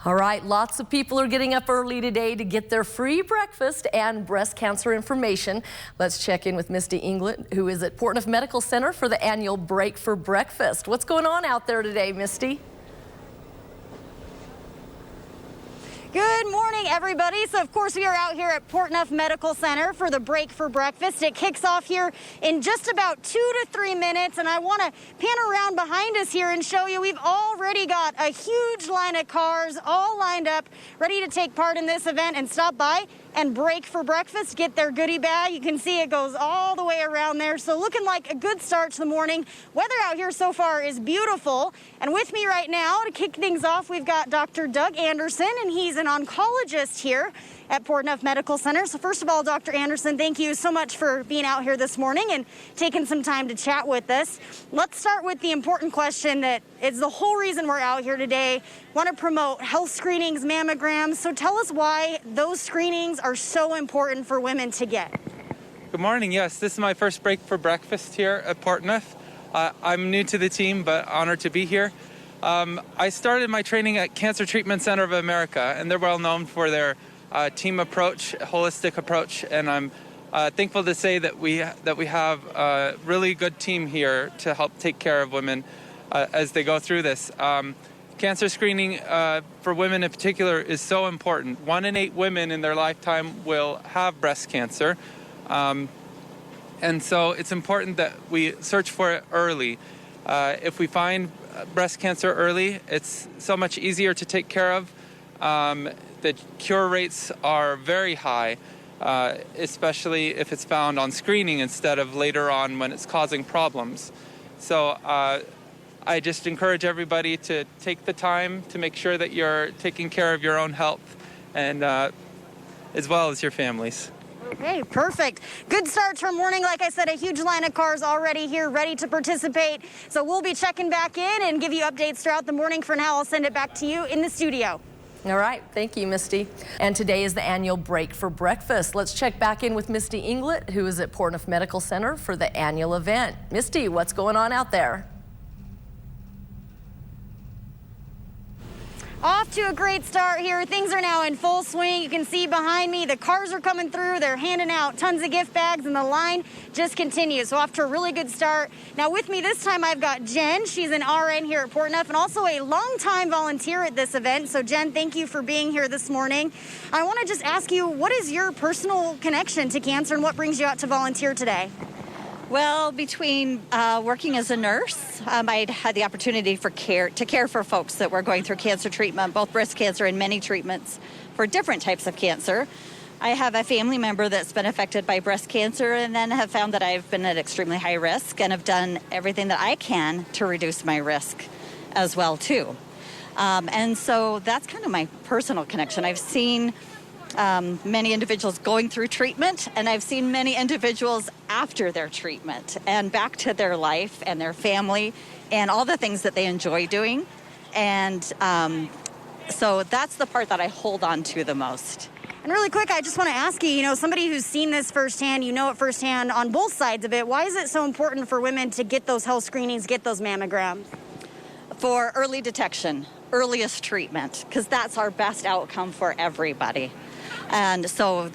All right, lots of people are getting up early today to get their free breakfast and breast cancer information. Let's check in with Misty Inglet, who is at Portneuf Medical Center for the annual Break for Breakfast. What's going on out there today, Misty? Good morning, everybody. So, of course, we are out here at Portneuf Medical Center for the Break for Breakfast. It kicks off here in just about 2 to 3 minutes, and I want to pan around behind us here and show you we've already got a huge line of cars all lined up, ready to take part in this event and stop by and break for breakfast, get their goodie bag. You can see it goes all the way around there. So looking like a good start to the morning. Weather out here so far is beautiful. And with me right now to kick things off, we've got Dr. Doug Anderson, and he's an oncologist here at Portneuf Medical Center. So first of all, Dr. Anderson, thank you so much for being out here this morning and taking some time to chat with us. Let's start with the important question that is the whole reason we're out here today. Want to promote health screenings, mammograms. So tell us why those screenings are so important for women to get. Good morning. Yes, this is my first break for breakfast here at Portneuf. I'm new to the team, but honored to be here. I started my training at Cancer Treatment Center of America, and they're well known for their team approach, holistic approach, and I'm thankful to say that we have a really good team here to help take care of women as they go through this. Cancer screening for women in particular is so important. 1 in 8 women in their lifetime will have breast cancer, and so it's important that we search for it early. If we find breast cancer early, it's so much easier to take care of. The cure rates are very high, especially if it's found on screening instead of later on when it's causing problems. So I just encourage everybody to take the time to make sure that you're taking care of your own health and as well as your families. Okay, perfect. Good start to our morning. Like I said, a huge line of cars already here ready to participate. So we'll be checking back in and give you updates throughout the morning. For now, I'll send it back to you in the studio. All right, thank you, Misty. And today is the annual Break for Breakfast. Let's check back in with Misty Inglet, who is at Portneuf Medical Center for the annual event. Misty, what's going on out there? Off to a great start here. Things are now in full swing. You can see behind me the cars are coming through. They're handing out tons of gift bags, and the line just continues. So off to a really good start. Now with me this time I've got Jen. She's an RN here at Portneuf and also a longtime volunteer at this event. So Jen, thank you for being here this morning. I want to just ask you, what is your personal connection to cancer and what brings you out to volunteer today? Well, between working as a nurse, I had the opportunity to care for folks that were going through cancer treatment, both breast cancer and many treatments for different types of cancer. I have a family member that's been affected by breast cancer and then have found that I've been at extremely high risk and have done everything that I can to reduce my risk as well, too. And so that's kind of my personal connection. I've seen many individuals going through treatment, and I've seen many individuals after their treatment and back to their life and their family and all the things that they enjoy doing. And so that's the part that I hold on to the most. And really quick, I just want to ask you, somebody who's seen this firsthand, you know it firsthand on both sides of it, why is it so important for women to get those health screenings, get those mammograms? For early detection, earliest treatment, because that's our best outcome for everybody. And so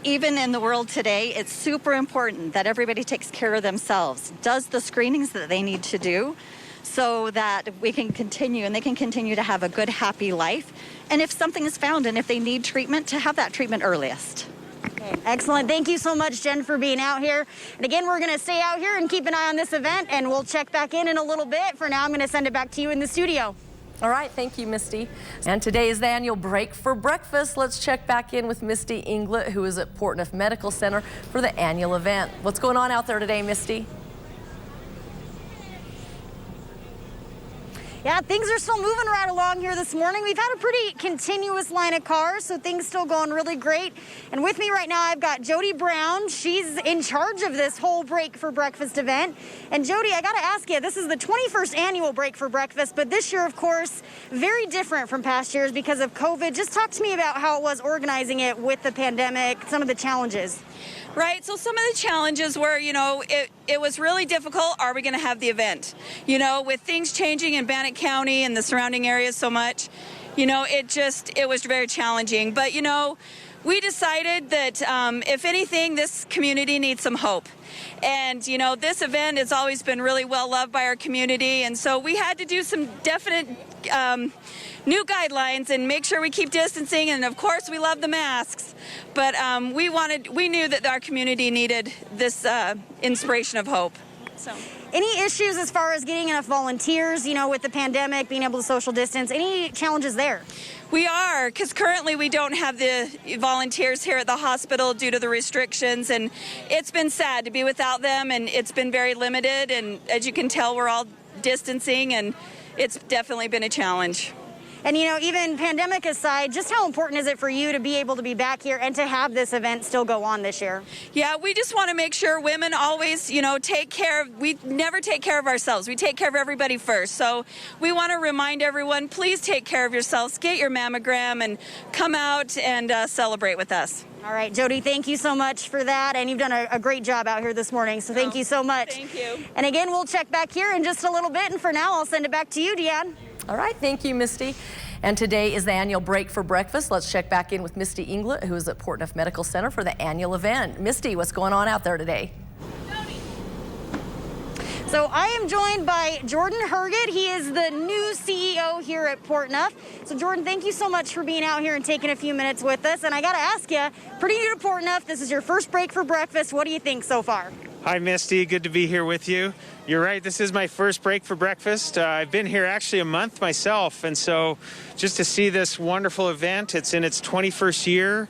even in the world today, it's super important that everybody takes care of themselves, does the screenings that they need to do so that we can continue and they can continue to have a good, happy life. And if something is found and if they need treatment, to have that treatment earliest. Okay, excellent. Thank you so much, Jen, for being out here. And again, we're going to stay out here and keep an eye on this event, and we'll check back in a little bit. For now, I'm going to send it back to you in the studio. All right, thank you, Misty. And today is the annual Break for Breakfast. Let's check back in with Misty Inglet, who is at Portneuf Medical Center for the annual event. What's going on out there today, Misty? Yeah, things are still moving right along here this morning. We've had a pretty continuous line of cars, so things still going really great. And with me right now, I've got Jody Brown. She's in charge of this whole Break for Breakfast event. And Jody, I got to ask you, this is the 21st annual Break for Breakfast, but this year, of course, very different from past years because of COVID. Just talk to me about how it was organizing it with the pandemic, some of the challenges. Right, so some of the challenges were, it was really difficult. Are we going to have the event? With things changing in Bannock County and the surrounding areas so much, you know, it was very challenging. But, you know, we decided that if anything, this community needs some hope. And, you know, this event has always been really well loved by our community. And so we had to do some definite new guidelines and make sure we keep distancing. And of course, we love the masks. But we knew that our community needed this inspiration of hope. So. Any issues as far as getting enough volunteers, you know, with the pandemic, being able to social distance? Any challenges there? We are, because currently we don't have the volunteers here at the hospital due to the restrictions, and it's been sad to be without them, and it's been very limited, and as you can tell, we're all distancing, and it's definitely been a challenge. And, you know, even pandemic aside, just how important is it for you to be able to be back here and to have this event still go on this year? Yeah, we just want to make sure women always, you know, we never take care of ourselves. We take care of everybody first. So we want to remind everyone, please take care of yourselves, get your mammogram, and come out and celebrate with us. All right, Jody, thank you so much for that. And you've done a great job out here this morning. So thank you so much. Thank you. And again, we'll check back here in just a little bit. And for now, I'll send it back to you, Deanne. All right, thank you, Misty. And today is the annual break for breakfast. Let's check back in with Misty Inglet, who is at Portneuf Medical Center for the annual event. Misty, what's going on out there today? So I am joined by Jordan Herget. He is the new CEO here at Portneuf. So Jordan, thank you so much for being out here and taking a few minutes with us. And I got to ask you, pretty new to Portneuf. This is your first break for breakfast. What do you think so far? Hi, Misty. Good to be here with you. You're right. This is my first break for breakfast. I've been here actually a month myself. And so just to see this wonderful event, it's in its 21st year.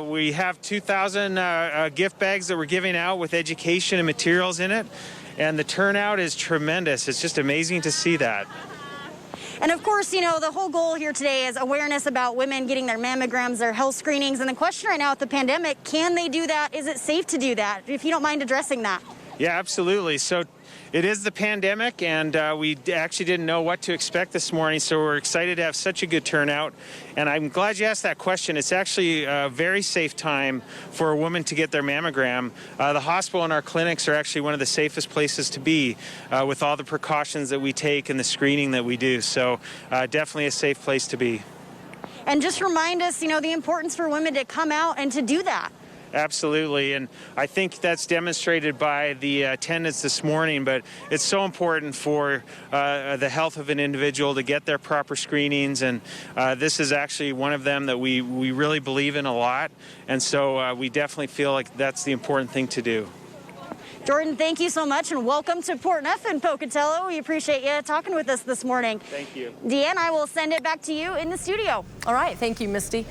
We have 2,000 gift bags that we're giving out with education and materials in it. And the turnout is tremendous. It's just amazing to see that. And of course, you know, the whole goal here today is awareness about women getting their mammograms, their health screenings. And the question right now with the pandemic, can they do that? Is it safe to do that? If you don't mind addressing that. Yeah, absolutely. So it is the pandemic, and we actually didn't know what to expect this morning, so we're excited to have such a good turnout. And I'm glad you asked that question. It's actually a very safe time for a woman to get their mammogram. The hospital and our clinics are actually one of the safest places to be with all the precautions that we take and the screening that we do. So definitely a safe place to be. And just remind us, you know, the importance for women to come out and to do that. Absolutely, and I think that's demonstrated by the attendance this morning, but it's so important for the health of an individual to get their proper screenings, and this is actually one of them that we really believe in a lot, and so we definitely feel like that's the important thing to do. Jordan, thank you so much, and welcome to Portneuf and Pocatello. We appreciate you talking with us this morning. Thank you. Deanne, I will send it back to you in the studio. All right, thank you, Misty.